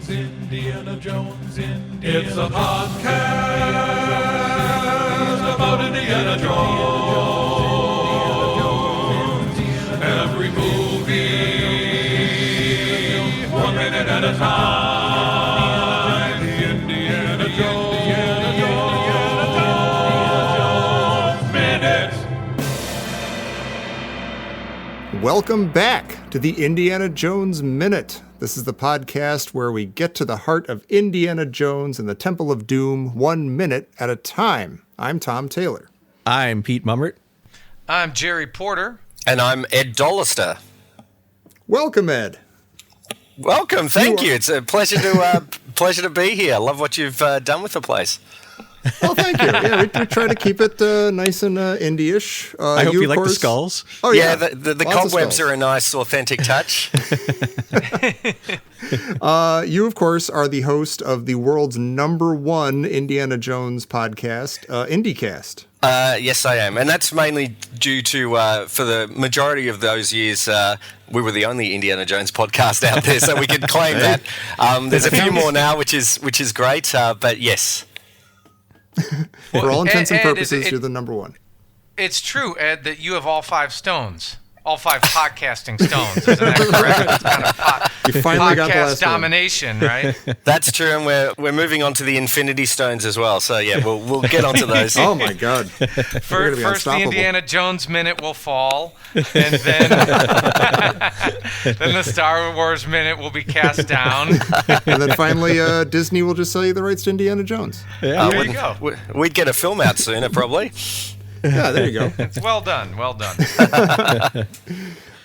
Indiana Jones. It's a podcast about Indiana Jones. Every movie, 1 minute at a time. The Indiana Jones Minute. Welcome back to the Indiana Jones Minute. This is the podcast where we get to the heart of Indiana Jones and the Temple of Doom 1 minute at a time. I'm Tom Taylor. I'm Pete Mummert. I'm Jerry Porter. And I'm Ed Dolista. Welcome, Ed. Welcome, thank you. It's a pleasure to be here. I love what you've done with the place. Oh, thank you. Yeah, we try to keep it nice and indie-ish. I hope you like the skulls. Oh, yeah. The cobwebs are a nice, authentic touch. You, of course, are the host of the world's #1 Indiana Jones podcast, IndieCast. Yes, I am. And that's mainly due to, for the majority of those years, we were the only Indiana Jones podcast out there, so we could claim that. There's a few more now, which is great, but yes. For all intents and Ed, purposes, you're the #1. It's true, Ed, that you have all 5 stones. All 5 podcasting stones. Isn't that correct? It's kind of You finally got the podcast last one. domination, right? That's true, and we're moving on to the Infinity Stones as well, so yeah, we'll get onto those. Oh, my God. First, the Indiana Jones Minute will fall, and then, then the Star Wars Minute will be cast down. And then finally, Disney will just sell you the rights to Indiana Jones. Yeah. There you go. We'd get a film out sooner, probably. Yeah, there you go. It's well done. Well done.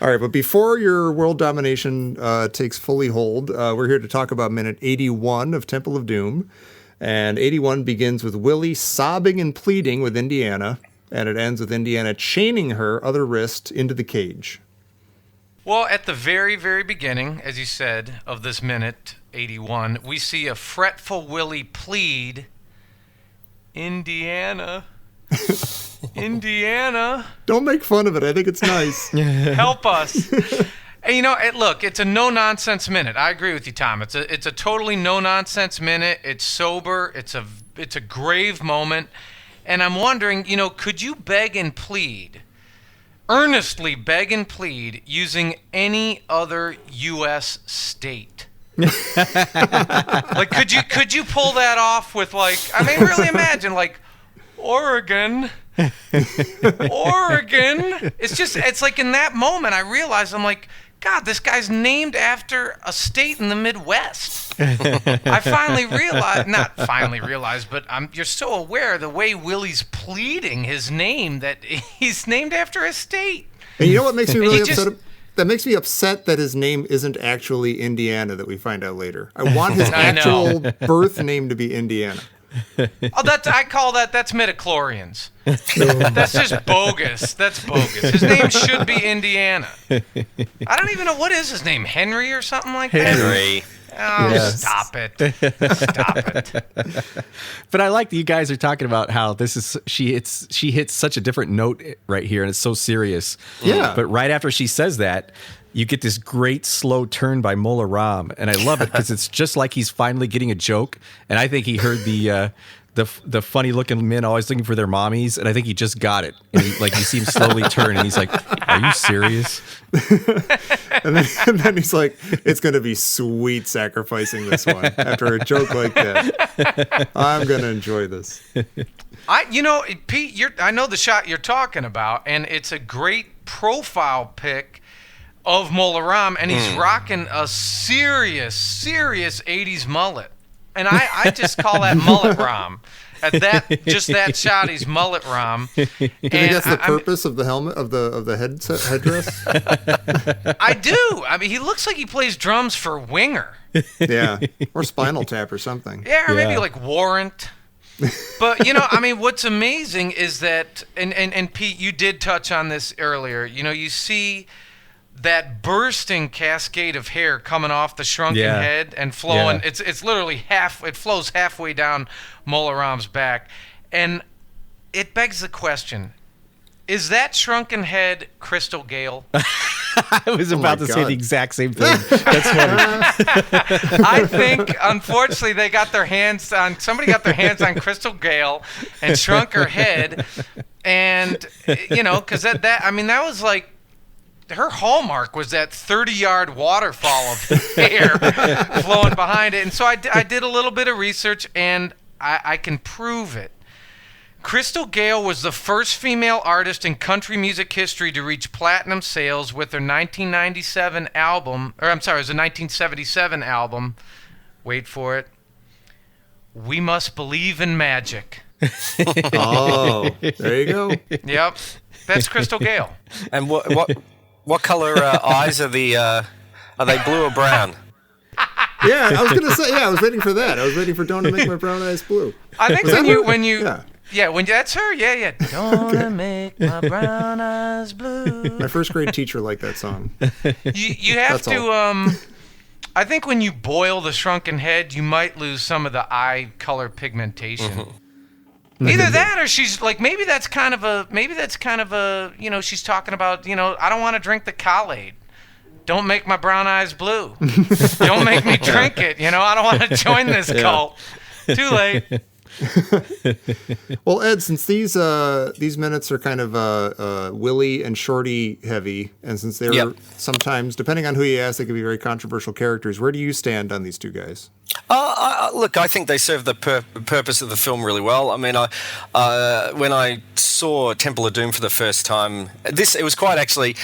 All right, but before your world domination takes fully hold, we're here to talk about minute 81 of Temple of Doom. And 81 begins with Willie sobbing and pleading with Indiana, and it ends with Indiana chaining her other wrist into the cage. Well, at the very, very beginning, as you said, of this minute 81, we see a fretful Willie plead, Indiana. Indiana, Don't make fun of it. I think it's nice. help us. And look, it's a no-nonsense minute. I agree with you, Tom. It's a totally no-nonsense minute. It's sober. It's a grave moment. And I'm wondering, could you beg and plead, earnestly beg and plead, using any other U.S. state? Like, could you pull that off with, really imagine, Oregon. Oregon. It's like in that moment I realized, I'm like, God, this guy's named after a state in the Midwest. I finally realized, but you're so aware of the way Willie's pleading his name that he's named after a state. And you know what makes me really upset? That makes me upset that his name isn't actually Indiana, that we find out later. I want his actual birth name to be Indiana. I call that's midichlorians. That's just bogus. That's bogus. His name should be Indiana. I don't even know, what is his name? Henry or something like that? Henry. Oh, Yes. Stop it. Stop it. But I like that you guys are talking about how she hits such a different note right here, and it's so serious. Yeah. But right after she says that, you get this great slow turn by Mola Ram, and I love it because it's just like he's finally getting a joke. And I think he heard the funny looking men always looking for their mommies, and I think he just got it. And you see him slowly turn, and he's like, "Are you serious?" And then he's like, it's going to be sweet sacrificing this one after a joke like that. I'm going to enjoy this. Pete, I know the shot you're talking about, and it's a great profile pic of Mola Ram, and he's rocking a serious 80s mullet. And I just call that Mullet Ram. At that shot, he's Mullet Ram. Do you think that's the purpose of the helmet, of the headdress? I do. I mean, he looks like he plays drums for Winger. Yeah, or Spinal Tap or something. Yeah, or maybe like Warrant. But, what's amazing is that, and Pete, you did touch on this earlier, you see that bursting cascade of hair coming off the shrunken head and flowing. Yeah. It's literally it flows halfway down Mola Ram's back. And it begs the question, is that shrunken head Crystal Gale? I was about to say God. the exact same thing. That's funny. I think, unfortunately, somebody got their hands on Crystal Gale and shrunk her head, and because that was like her hallmark was that 30-yard waterfall of hair flowing behind it, and so I did a little bit of research, and I can prove it. Crystal Gale was the first female artist in country music history to reach platinum sales with her 1997 album, or I'm sorry, it was a 1977 album. Wait for it. We Must Believe in Magic. Oh, there you go. Yep, that's Crystal Gale. And what color eyes are the? Are they blue or brown? Yeah, I was gonna say. Yeah, I was waiting for that. I was waiting for "Don't Make My Brown Eyes Blue." I think Yeah. when that's her. Yeah. Don't make my brown eyes blue. My first grade teacher liked that song. You have That's to. I think when you boil the shrunken head, you might lose some of the eye color pigmentation. Either that, or she's like maybe that's kind of a she's talking about I don't want to drink the Kool-Aid. Don't make my brown eyes blue. Don't make me drink it. I don't want to join this cult. Too late. Well, Ed, since these minutes are kind of Willie and Shorty heavy, and since they're sometimes, depending on who you ask, they can be very controversial characters. Where do you stand on these two guys? Look, I think they serve the purpose of the film really well. I mean, when I saw Temple of Doom for the first time, it was quite actually.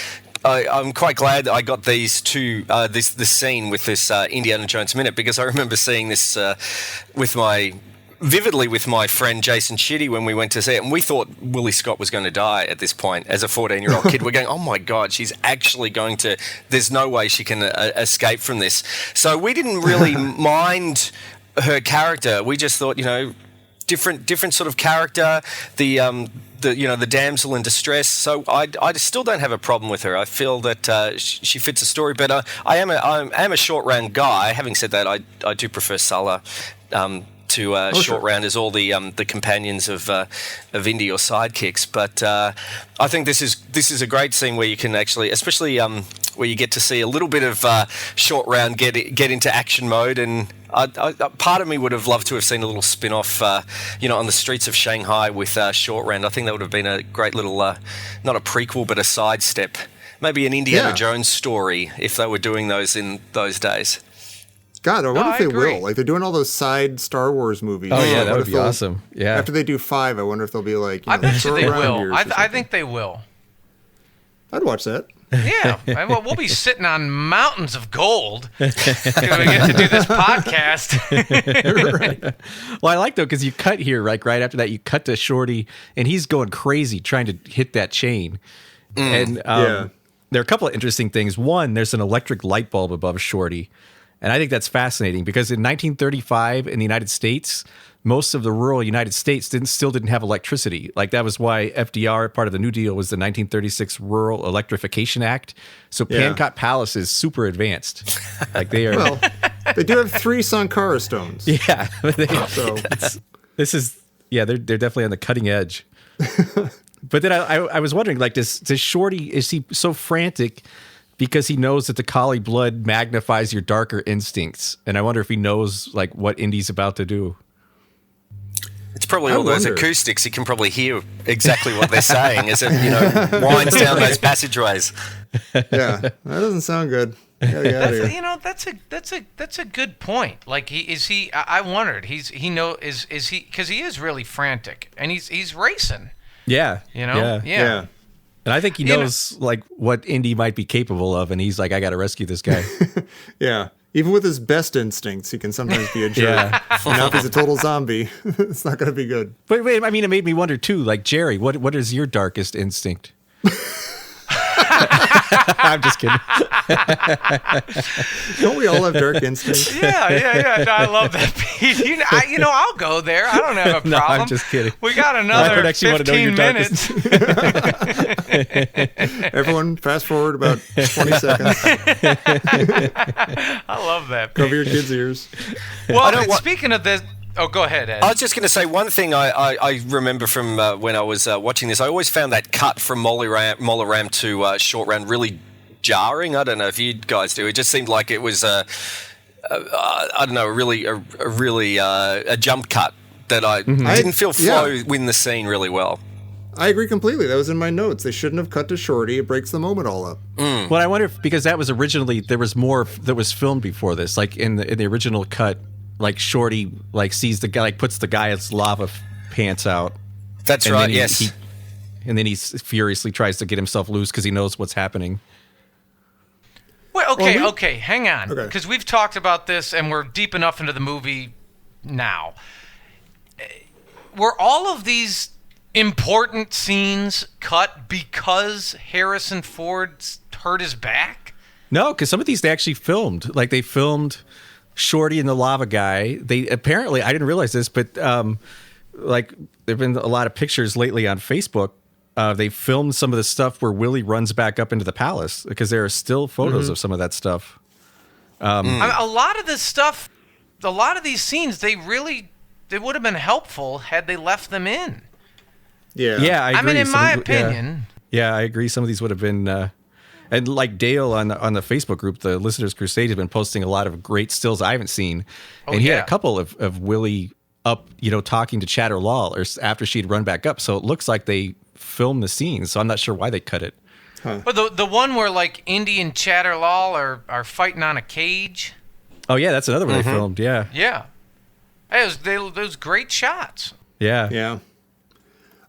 I'm quite glad that I got these two, this scene with this Indiana Jones minute, because I remember seeing this vividly with my friend Jason Chitty when we went to see it, and we thought Willie Scott was going to die at this point as a 14-year-old kid. We're going, oh my God, she's actually going to, there's no way she can escape from this. So we didn't really mind her character. We just thought, different sort of character, the damsel in distress. So I still don't have a problem with her. I feel that she fits the story better. I am a short round guy. Having said that, I do prefer Sulla to short round as all the companions of Indy or sidekicks. But I think this is a great scene where you can actually, especially where you get to see a little bit of short round get into action mode. And part of me would have loved to have seen a little spin-off, on the streets of Shanghai with short round. I think that would have been a great little, not a prequel, but a sidestep. Maybe an Indiana Jones story if they were doing those in those days. God, I wonder if they agree. will. Like, they're doing all those side Star Wars movies. Oh yeah, that What would if be they'll- awesome. Yeah. After they do 5, I wonder if they'll be like, I bet you short they round will. years or I something. think they will. I'd watch that. Yeah, well, we'll be sitting on mountains of gold because we get to do this podcast. Right. Well, I like though because you cut here, right after that, you cut to Shorty, and he's going crazy trying to hit that chain. And there are a couple of interesting things. One, there's an electric light bulb above Shorty, and I think that's fascinating because in 1935 in the United States, most of the rural United States still didn't have electricity. Like that was why FDR, part of the New Deal, was the 1936 Rural Electrification Act. So Pancott Palace is super advanced. Like they are. Well, they do have 3 Sankara stones. Yeah. So They're definitely on the cutting edge. But then I was wondering, like, does Shorty, is he so frantic because he knows that the collie blood magnifies your darker instincts? And I wonder if he knows, like, what Indy's about to do. It's probably I all those wonder. acoustics. You can probably hear exactly what they're saying as it, winds down those passageways. yeah, that doesn't sound good. Gotta get out of here. That's a good point. Like I wondered. Is he because he is really frantic and he's racing. Yeah. Yeah. And I think he knows, like, what Indy might be capable of. And he's like, I got to rescue this guy. Yeah. Even with his best instincts, he can sometimes be a jerk. And now if he's a total zombie, it's not going to be good. But wait, I mean, it made me wonder, too. Like, Jerry, what is your darkest instinct? I'm just kidding. Don't we all have dark instincts? Yeah. No, I love that, Pete. I'll go there. I don't have a problem. No, I'm just kidding. We got I another don't actually want to know your 15 minutes. Everyone, fast forward about 20 seconds. I love that, Pete. Cover your kids' ears. Well, speaking of this, go ahead, Ed. I was just going to say one thing I remember from when I was watching this. I always found that cut from Mola Ram to Short Round really jarring. I don't know if you guys do. It just seemed like it was I don't know, a jump cut that I didn't feel flow win the scene really well. I agree completely. That was in my notes. They shouldn't have cut to Shorty. It breaks the moment all up. Well, I wonder if, because that was originally, there was more that was filmed before this. Like in the original cut, like Shorty like sees the guy, like puts the guy's lava pants out. That's and right. then Yes. And then he furiously tries to get himself loose because he knows what's happening. Well, okay, hang on. Okay. Because we've talked about this and we're deep enough into the movie now. Were all of these important scenes cut because Harrison Ford hurt his back? No, because some of these they actually filmed. Like they filmed Shorty and the lava guy. They apparently, I didn't realize this, but like there've been a lot of pictures lately on Facebook. They filmed some of the stuff where Willie runs back up into the palace because there are still photos of some of that stuff. I mean, a lot of this stuff, a lot of these scenes, they would have been helpful had they left them in. Yeah. I agree. I mean, in Some my of these- opinion. Yeah, I agree. Some of these would have been, and like Dale on the Facebook group, the Listeners Crusade, has been posting a lot of great stills I haven't seen, and he had a couple of Willie up, talking to Chatter Law or after she'd run back up. So it looks like they filmed the scene. So I'm not sure why they cut it. But the one where like Indy and Chatterlaw are fighting on a cage. Oh yeah, that's another one they filmed. Yeah, Yeah, hey, those great shots. yeah. Yeah.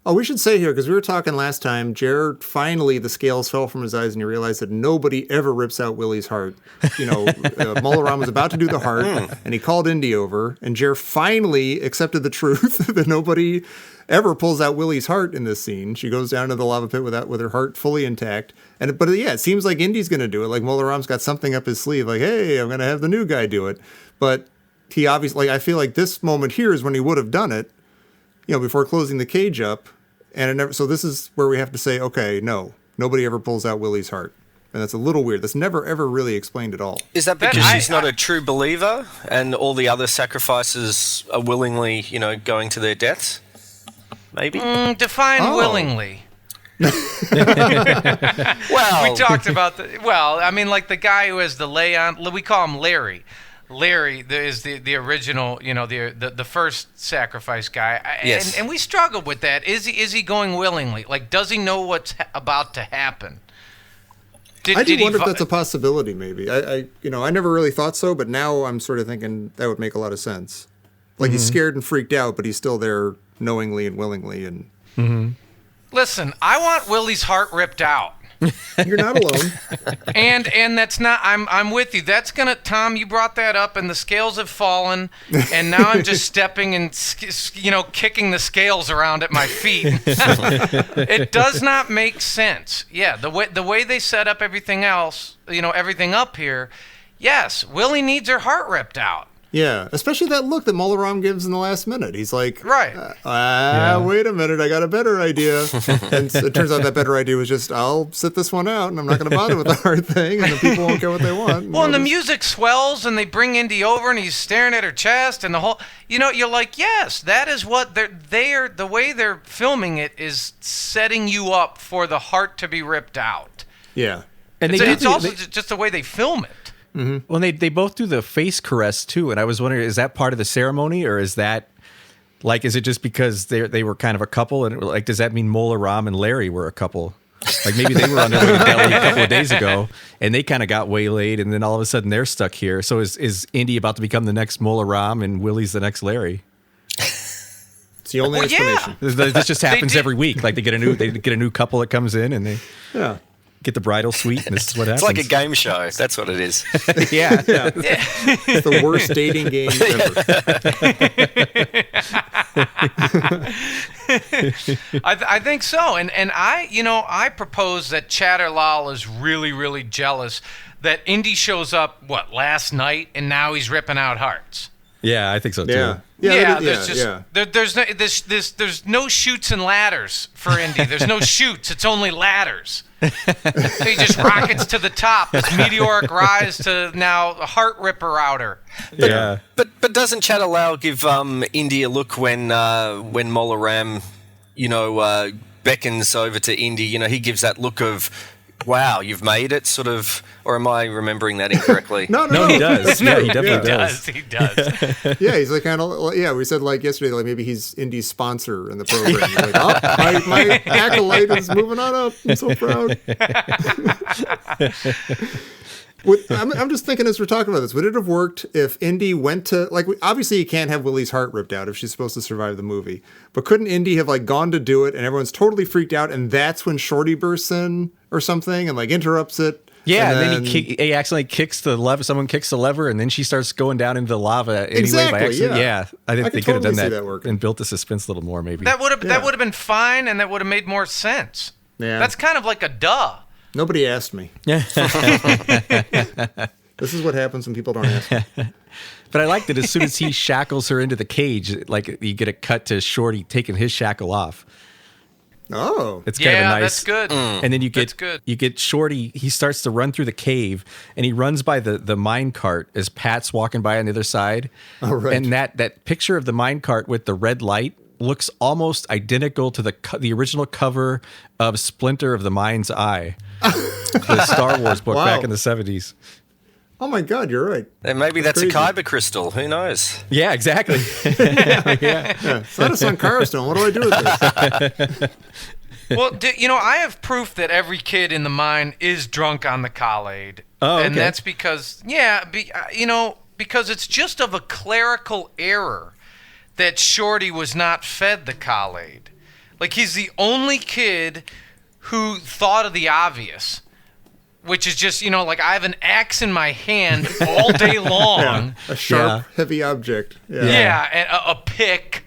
Oh, we should say here, because we were talking last time, Jared, finally the scales fell from his eyes and he realized that nobody ever rips out Willie's heart. Molaram was about to do the heart and he called Indy over and Jared finally accepted the truth that nobody ever pulls out Willie's heart in this scene. She goes down to the lava pit with her heart fully intact. But it seems like Indy's going to do it. Like Molaram's got something up his sleeve, like, hey, I'm going to have the new guy do it. But he obviously, I feel like this moment here is when he would have done it, before closing the cage up. And so this is where we have to say, okay, no, nobody ever pulls out Willie's heart. And that's a little weird. That's never, ever really explained at all. Is that because she's not a true believer and all the other sacrifices are willingly, going to their deaths? Maybe? Define willingly. Well, We talked about like the guy who has the Leon, we call him Larry. Larry is the original, the first sacrifice guy. Yes. And we struggled with that. Is he going willingly? Like, does he know what's about to happen? I do wonder if that's a possibility, maybe. I never really thought so, but now I'm sort of thinking that would make a lot of sense. Like, he's scared and freaked out, but he's still there knowingly and willingly. And Listen, I want Willie's heart ripped out. you're not alone. And that's not. I'm with you. That's gonna. Tom, you brought that up, and the scales have fallen, and now I'm just stepping and kicking the scales around at my feet. It does not make sense. Yeah, the way they set up everything else, everything up here. Yes, Willie needs her heart ripped out. Yeah, especially that look that Molaram gives in the last minute. He's like, Right. Wait a minute, I got a better idea. And it turns out that better idea was just, I'll sit this one out, and I'm not going to bother with the hard thing, and the people won't get what they want. Well, and the music swells, and they bring Indy over, and he's staring at her chest, and the whole, you're like, yes, that is what they're the way they're filming it is setting you up for the heart to be ripped out. Yeah. And It's also just the way they film it. Well, they both do the face caress too, and I was wondering, is that part of the ceremony, or is that is it just because they were kind of a couple, and does that mean Molaram and Larry were a couple? Like maybe they were on their way to Delhi a couple of days ago, and they kind of got waylaid, and then all of a sudden they're stuck here. So is Indy about to become the next Molaram, and Willie's the next Larry? It's the only explanation. This just happens every week. Like they get a new couple that comes in, and they get the bridal suite, and this is what happens. it's like a game show. That's what it is. Yeah. It's the worst dating game ever. I think so, and I propose that Chatterlal is really, really jealous that Indy shows up last night, and now he's ripping out hearts. Yeah, I think so too. There's no chutes and ladders for Indy. There's no chutes. It's only ladders. So he just rockets to the top. This meteoric rise to now a heart ripper outer. Yeah. But doesn't Chatterlal give Indy a look when Molaram, beckons over to Indy? He gives that look of Wow, you've made it sort of, or am I remembering that incorrectly? No, No, he does. Yeah, he definitely does. He does. Yeah, he's like kind of, yeah, we said like yesterday, like maybe he's Indy's sponsor in the program. Like, oh, my acolyte is moving on up. I'm so proud. I'm just thinking as we're talking about this, would it have worked if Indy went to, like, obviously you can't have Willie's heart ripped out if she's supposed to survive the movie, but couldn't Indy have like gone to do it and everyone's totally freaked out and that's when Shorty bursts in or something and like interrupts it? Yeah, and then he accidentally kicks the lever. Someone kicks the lever, and then she starts going down into the lava anyway Exactly, by accident. yeah. I think I they could could have totally done see that, that working. and built the suspense a little more, maybe. That would have been fine, and that would have made more sense. Yeah. That's kind of like a duh. Nobody asked me. Yeah. This is what happens when people don't ask me. But I like that as soon as he shackles her into the cage, like you get a cut to Shorty taking his shackle off. Oh. It's kind of a nice. That's good. And then That's good. you get Shorty. He starts to run through the cave, and he runs by the mine cart as Pat's walking by on the other side. Oh, right. And that picture of the mine cart with the red light looks almost identical to the original cover of Splinter of the Mind's Eye, the Star Wars book Wow. back in the 70s. Oh my God, you're right. And maybe that's crazy. a kyber crystal. Who knows? Yeah, exactly. Yeah. Set us on Carstone. What do I do with this? Well, I have proof that every kid in the mine is drunk on the Kool-Aid. Oh, And okay. that's because, because it's just of a clerical error that Shorty was not fed the Kool-Aid. Like, he's the only kid who thought of the obvious, which is just, like, I have an axe in my hand all day long. A sharp, heavy object. Yeah. Yeah, and a pick,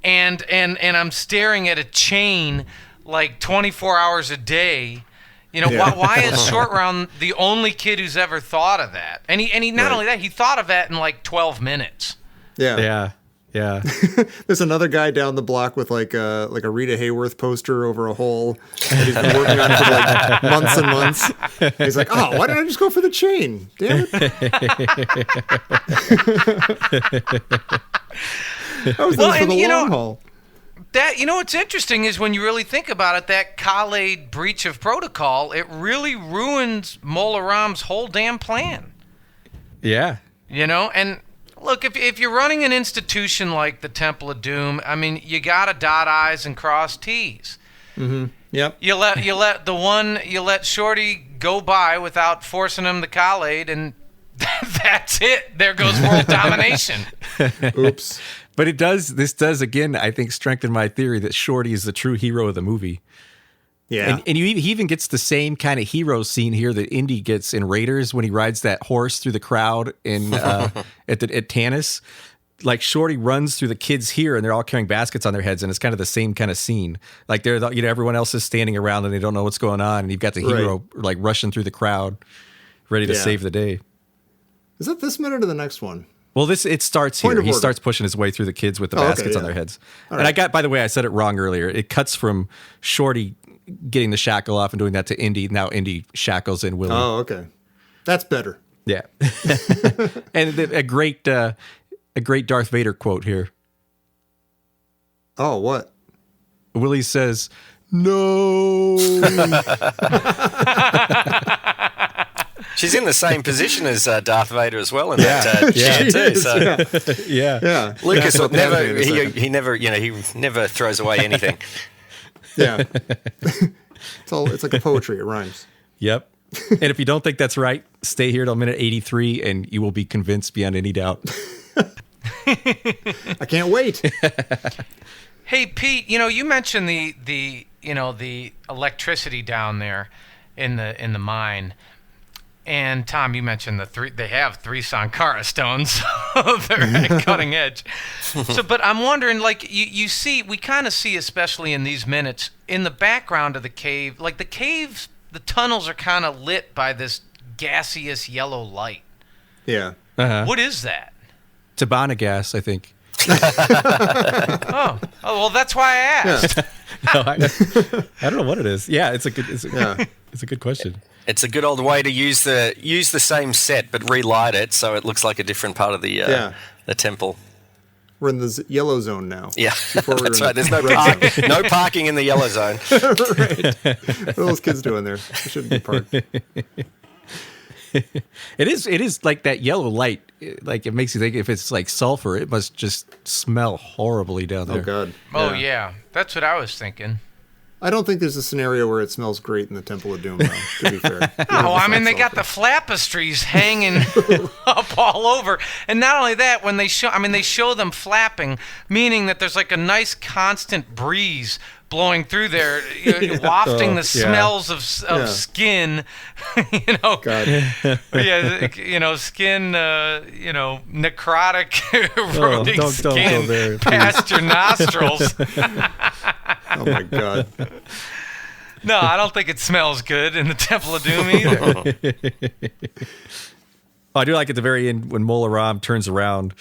and I'm staring at a chain like 24 hours a day. Why is Short Round the only kid who's ever thought of that? And he not Right. only that, he thought of that in like 12 minutes. Yeah. Yeah. There's another guy down the block with like a Rita Hayworth poster over a hole that he's been working on for like months and months. And he's like, oh, why didn't I just go for the chain? Damn it. I was Well, there for and, the long haul. That what's interesting is when you really think about it, that Kool-Aid breach of protocol, it really ruins Mola Ram's whole damn plan. Yeah. And look, if you're running an institution like the Temple of Doom, I mean, you gotta dot I's and cross T's. Yep. You let Shorty go by without forcing him the Kool-Aid, and that's it. There goes world domination. Oops. But this does again, I think, strengthen my theory that Shorty is the true hero of the movie. Yeah. And he even gets the same kind of hero scene here that Indy gets in Raiders when he rides that horse through the crowd in at Tanis. Like Shorty runs through the kids here, and they're all carrying baskets on their heads, and it's kind of the same kind of scene. Like everyone else is standing around and they don't know what's going on, and you've got the hero like rushing through the crowd, ready to save the day. Is that this minute or the next one? Well, it starts Point here. of He order. starts pushing his way through the kids with the Oh, okay, baskets on yeah. their heads. All And right. by the way, I said it wrong earlier. It cuts from Shorty getting the shackle off and doing that to Indy. Now Indy shackles in Willie. Oh, okay. That's better. Yeah. And a great Darth Vader quote here. Oh, what? Willie says, "No." She's in the same position as Darth Vader as well in that chair She too. is, So Yeah. Yeah. Lucas We'll would talk about never, that in a second. he never throws away anything. Yeah. It's like a poetry. It rhymes. Yep. And if you don't think that's right, stay here till minute 83 and you will be convinced beyond any doubt. I can't wait. Hey Pete, you mentioned the electricity down there in the mine. And Tom, you mentioned they have 3 Sankara stones, so they're cutting edge. But I'm wondering, like, we kind of see, especially in these minutes, in the background of the cave, like the tunnels are kind of lit by this gaseous yellow light. Yeah. Uh-huh. What is that? Tabana gas, I think. Oh, well, that's why I asked. No, I don't know what it is. Yeah, it's a good question. It's a good old way to use the same set but relight it so it looks like a different part of the temple. We're in the yellow zone now. Yeah, Before we were that's in right. the There's no red zone. no parking in the yellow zone. Right. What are those kids doing there? They shouldn't be parked. It is like that yellow light. Like it makes you think if it's like sulfur, it must just smell horribly down there. Oh, God. Oh, yeah. That's what I was thinking. I don't think there's a scenario where it smells great in the Temple of Doom, though, to be fair. Oh, I mean, they got the flapestries hanging up all over, and not only that, when they show them flapping, meaning that there's like a nice constant breeze blowing through there, wafting the smells of skin, God. skin, necrotic, eroding don't skin go there, past your nostrils. Oh, my God. No, I don't think it smells good in the Temple of Doom either. I do like at the very end when Mola Ram turns around.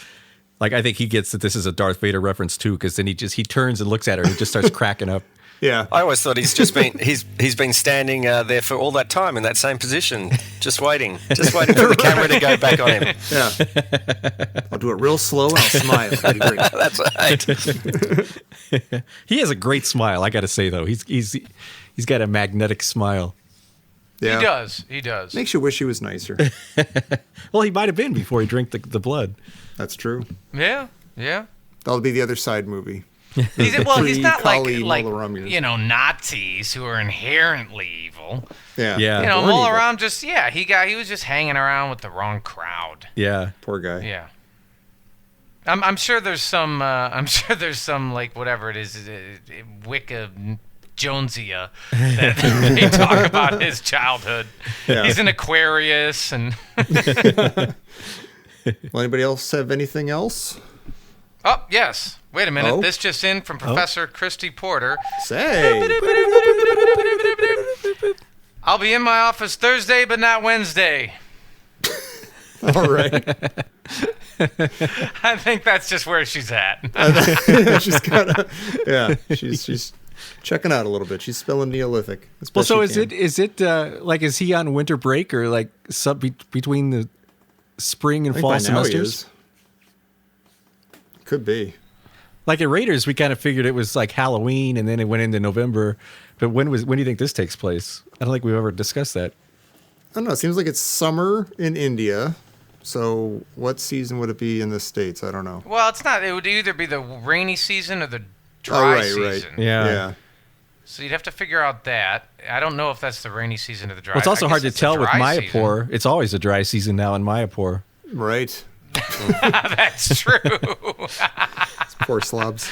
Like I think he gets that this is a Darth Vader reference too, because then he turns and looks at her and he just starts cracking up. Yeah. I always thought he's been standing there for all that time in that same position, just waiting for the camera to go back on him. Yeah. I'll do it real slow and I'll smile. It'll be great. That's right. He has a great smile. I got to say though, he's got a magnetic smile. Yeah. He does. Makes you wish he was nicer. Well, he might have been before he drank the blood. That's true. Yeah. That'll be the other side movie. He's not like Pre-Kali Mola years. Nazis who are inherently evil. Yeah. Yeah. Mola Ram he was just hanging around with the wrong crowd. Yeah. Poor guy. Yeah. I'm sure there's some like whatever it is, Wicca Jonesia that they talk about his childhood. Yeah. He's an Aquarius and Well, anybody else have anything else? Oh, yes. Wait a minute. Oh? This just in from Professor Christy Porter. Say. I'll be in my office Thursday, but not Wednesday. All right. I think that's just where she's at. She's kind of, she's checking out a little bit. She's spelling Neolithic. Well, so is it like, is he on winter break or like between the spring and fall semesters? Could be. Like at Raiders, we kind of figured it was like Halloween and then it went into November. But when do you think this takes place? I don't think we've ever discussed that. I don't know. It seems like it's summer in India. So what season would it be in the States? I don't know. Well, it's not. It would either be the rainy season or the dry season. Right. Yeah. So you'd have to figure out that. I don't know if that's the rainy season or the dry. Well, it's also I hard guess to it's tell the with dry Mayapur. It's always a dry season now in Mayapur. Right. That's true. Poor slobs.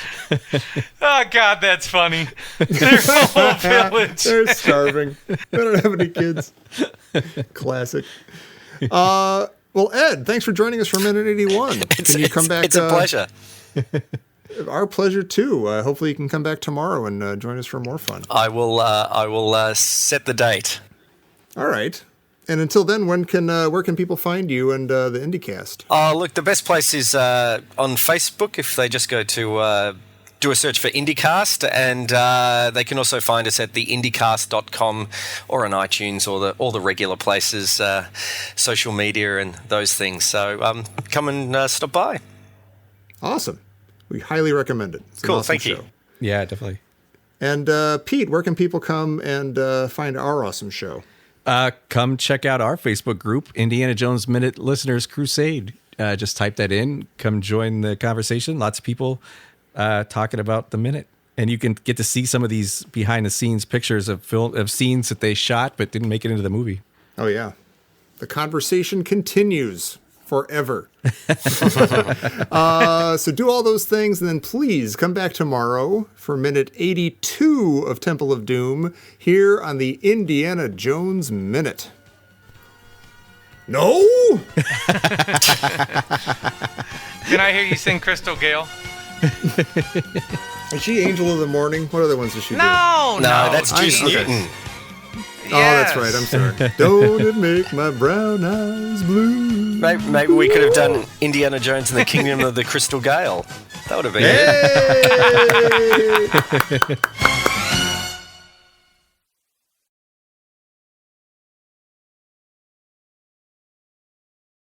Oh, God, that's funny. Their whole village. They're starving. They don't have any kids. Classic. Well, Ed, thanks for joining us for Minute 81. Can you come back? It's a pleasure. Our pleasure, too. Hopefully you can come back tomorrow and join us for more fun. I will set the date. All right. And until then, where can people find you and the IndieCast? Look, the best place is on Facebook. If they just go to do a search for IndieCast, and they can also find us at theindiecast.com or on iTunes or all the regular places, social media and those things. So come and stop by. Awesome. We highly recommend it. It's an Cool, awesome thank you. show. Yeah, definitely. And Pete, where can people come and find our awesome show? Come check out our Facebook group, Indiana Jones Minute Listeners Crusade. Just type that in. Come join the conversation. Lots of people talking about the minute. And you can get to see some of these behind-the-scenes pictures of scenes that they shot but didn't make it into the movie. Oh, yeah. The conversation continues forever. So do all those things, and then please come back tomorrow for Minute 82 of Temple of Doom here on the Indiana Jones Minute. No? Can I hear you sing Crystal Gale? Is she Angel of the Morning? What other ones does she do? No, that's Juice okay. Newton. Oh, that's right. I'm sorry. Don't it make my brown eyes blue? Maybe we could have done Indiana Jones and the Kingdom of the Crystal Gale. That would have been good. Hey!